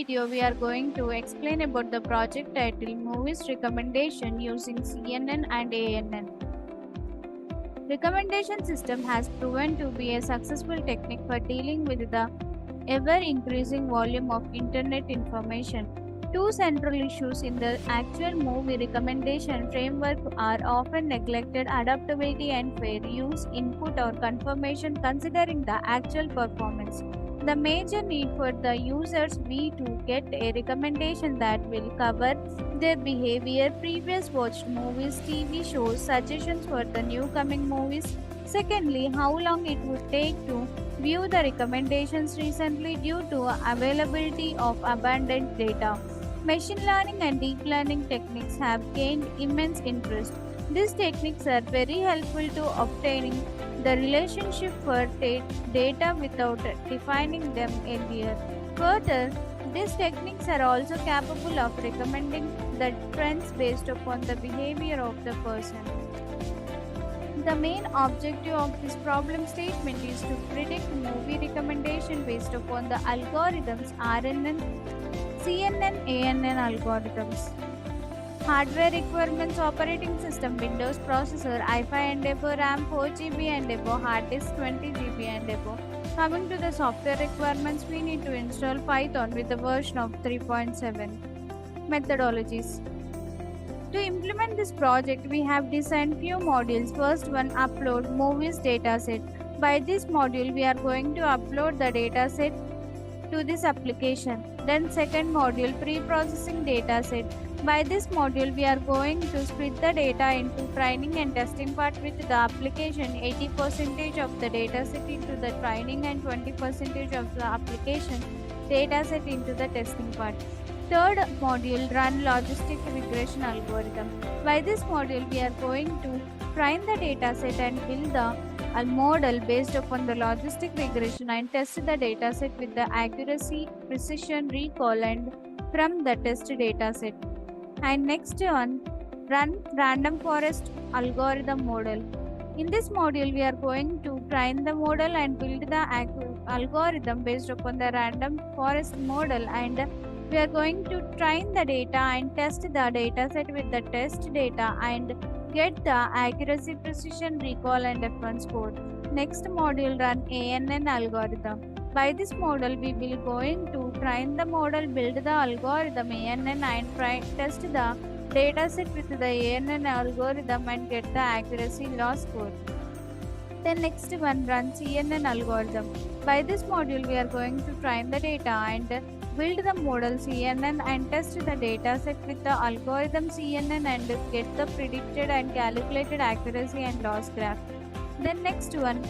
video, we are going to explain about the project title Movies Recommendation using CNN and ANN. Recommendation system has proven to be a successful technique for dealing with the ever-increasing volume of internet information. Two central issues in the actual movie recommendation framework are often neglected: adaptability and fair use, input or confirmation considering the actual performance. The major need for the users be to get a recommendation that will cover their behavior, previous watched movies, TV shows, suggestions for the new coming movies. Secondly, how long it would take to view the recommendations recently due to availability of abundant data. Machine learning and deep learning techniques have gained immense interest. These techniques are very helpful to obtaining the relationship for data without defining them earlier. Further, these techniques are also capable of recommending the trends based upon the behavior of the person. The main objective of this problem statement is to predict movie recommendation based upon the algorithms RNN, CNN, ANN algorithms. Hardware requirements: operating system Windows, processor i5 and above, RAM 4 GB and above, hard disk 20 GB and above. Coming to the software requirements, we need to install Python with the version of 3.7. Methodologies: to implement this project, we have designed few modules. First one, upload movies dataset. By this module, we are going to upload the dataset to this application. Then second module, pre-processing dataset. By this module, we are going to split the data into training and testing part with the application. 80% of the dataset into the training and 20% of the application dataset into the testing part. Third module, run logistic regression algorithm. By this module, we are going to train the dataset and build a model based upon the logistic regression and test the dataset with the accuracy, precision, recall and from the test dataset. And next one, run random forest algorithm model. In this module, we are going to train the model and build the algorithm based upon the random forest model, and we are going to train the data and test the dataset with the test data and get the accuracy, precision, recall and F1 score. Next module, run ANN algorithm. By this model, we will going to train the model, build the algorithm ANN and test the dataset with the ANN algorithm and get the accuracy loss score. Then next one, run CNN algorithm. By this module, we are going to train the data and build the model CNN and test the dataset with the algorithm CNN and get the predicted and calculated accuracy and loss graph. Then next one,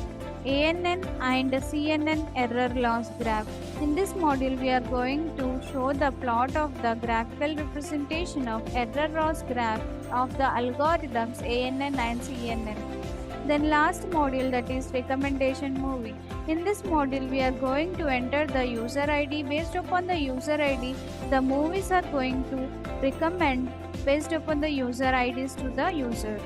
ANN and CNN error loss graph. In this module, we are going to show the plot of the graphical representation of error loss graph of the algorithms ANN and CNN. Then last module, that is recommendation movie. In this module, we are going to enter the user ID. Based upon the user ID, the movies are going to recommend based upon the user IDs to the user.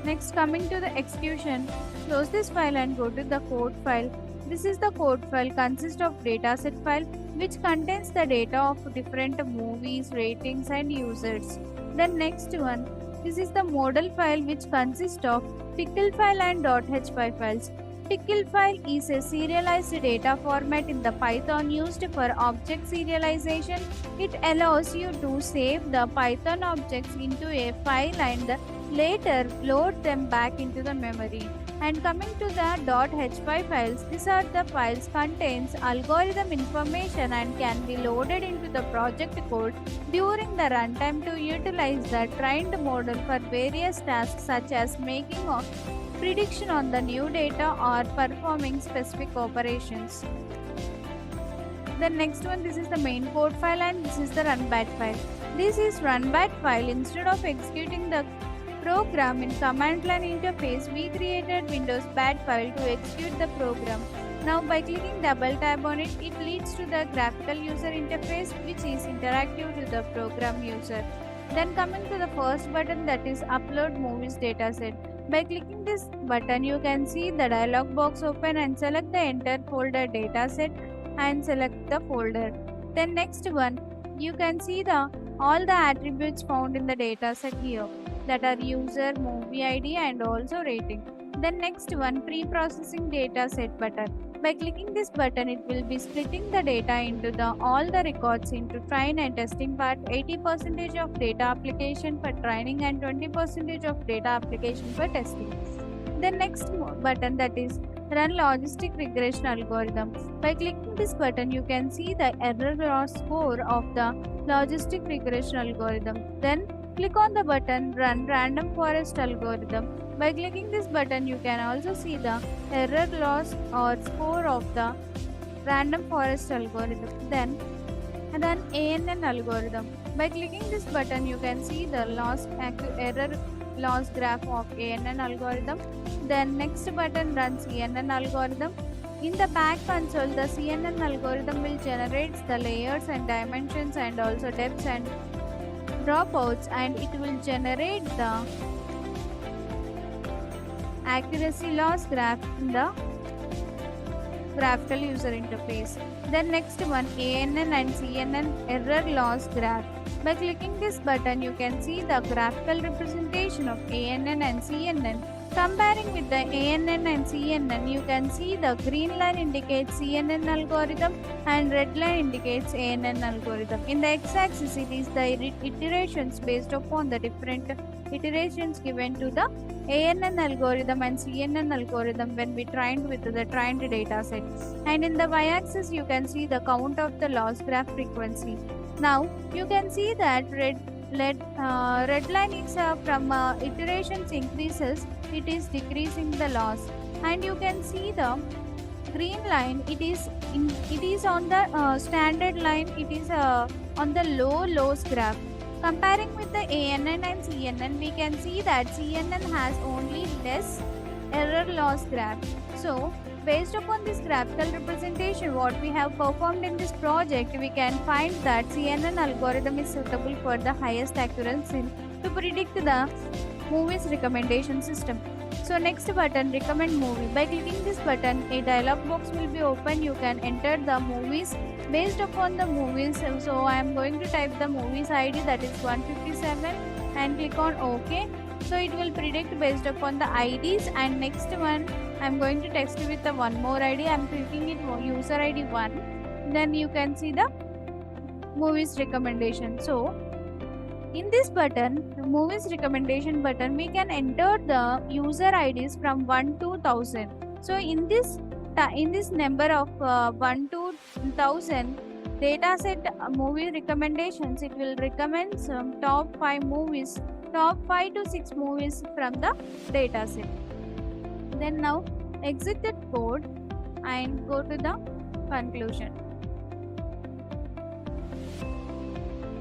Next, coming to the execution, close this file and go to the code file. This is the code file, consists of dataset file which contains the data of different movies, ratings and users. Then next one, this is the model file which consists of pickle file and .h5 files. Pickle file is a serialized data format in the Python used for object serialization. It allows you to save the Python objects into a file and later load them back into the memory. And coming to the .h5 files, these are the files contains algorithm information and can be loaded into the project code during the runtime to utilize the trained model for various tasks such as making a prediction on the new data or performing specific operations. The next one, this is the main code file and this is the runbat file. This is runbat file. Instead of executing the program in command line interface, we created Windows BAT file to execute the program. Now by clicking double tap on it, it leads to the graphical user interface which is interactive to the program user. Then coming to the first button, that is upload movies dataset. By clicking this button, you can see the dialog box open and select the enter folder dataset and select the folder. Then next one, you can see all the attributes found in the data set here, that are user, movie ID and also rating. Then next one, pre-processing data set button. By clicking this button, it will be splitting the data into all the records into train and testing part, 80% of data application for training and 20% of data application for testing. The next button, that is run logistic regression algorithm. By clicking this button, you can see the error loss score of the logistic regression algorithm. Then click on the button run random forest algorithm. By clicking this button, you can also see the error loss or score of the random forest algorithm. Then ANN algorithm. By clicking this button, you can see the error loss graph of ANN algorithm. Then next button, run CNN algorithm. In the back console, the CNN algorithm will generate the layers and dimensions and also depths and dropouts, and it will generate the accuracy loss graph in the graphical user interface. Then next one, ANN and CNN error loss graph. By clicking this button, you can see the graphical representation of ANN and CNN. Comparing with the ANN and CNN, you can see the green line indicates CNN algorithm and red line indicates ANN algorithm. In the x-axis, it is the iterations based upon the different iterations given to the ANN algorithm and CNN algorithm when we trained with the trained data set. And in the y-axis, you can see the count of the loss graph frequency. Now you can see that red line is from iterations increases, it is decreasing the loss, and you can see the green line, it is on the standard line, it is on the loss graph. Comparing with the ANN and CNN, we can see that CNN has only less error loss graph. So based upon this graphical representation what we have performed in this project, we can find that CNN algorithm is suitable for the highest accuracy to predict the movies recommendation system. So next button, recommend movie. By clicking this button, a dialog box will be open. You can enter the movies based upon the movies. So I am going to type the movies ID, that is 157, and click on OK. So it will predict based upon the IDs. And next one, I am going to text with the one more ID. I am clicking it user ID 1. Then you can see the movies recommendation. So in this button, the movies recommendation button, we can enter the user IDs from 1 to 1000. So in this number of 1 to 1000 dataset movie recommendations, it will recommend some top 5 to 6 movies from the dataset. Then now exit that code and go to the conclusion.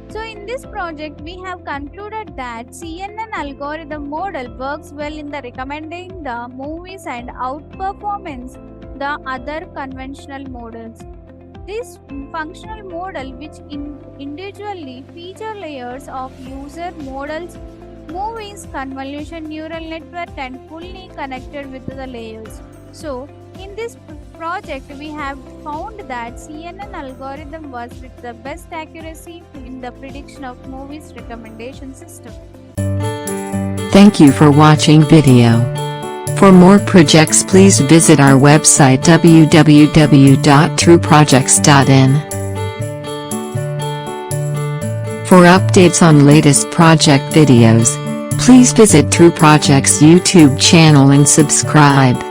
So in this project, we have concluded that CNN algorithm model works well in the recommending the movies and outperforms the other conventional models. This functional model, which individually feature layers of user models, movies, convolution neural network, and fully connected with the layers. So in this project, we have found that CNN algorithm was with the best accuracy in the prediction of movies recommendation system. Thank you for watching video. For more projects, please visit our website www.trueprojects.in. For updates on latest project videos, please visit True Projects YouTube channel and subscribe.